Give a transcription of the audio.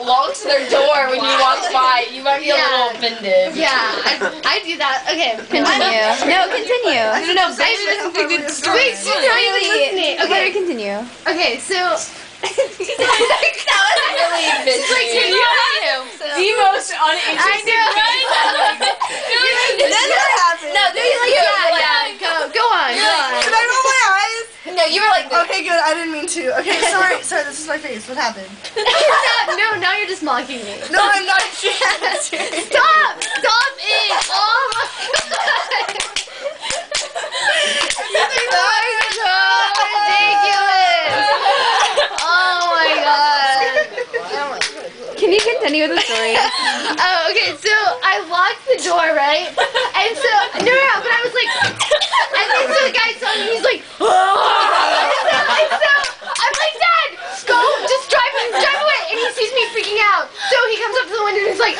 long to their door when you walk by. You might be a little offended. Yeah, I do that. Okay, Continue. No, continue. No, baby, that's a good story. Wait, she's not even listening. Let her Okay, continue. okay, so That was really bitchy. The most uninteresting. I know. No, do you like Yeah, go on. Did I roll my eyes? No, you were like Okay, good. I didn't mean to. Okay, sorry. Sorry, this is my face. What happened? No, now you're just mocking me. No, I'm not. Yes. Stop it! Oh my god! Ridiculous! Oh my god! Can you continue with the story? Oh, okay, so I locked the door, right? And so, no, but I was like, and then so the guy saw me, he's like, and so I'm like, Dad, go, just drive away. And he sees me freaking out. So he comes up to the window and he's like,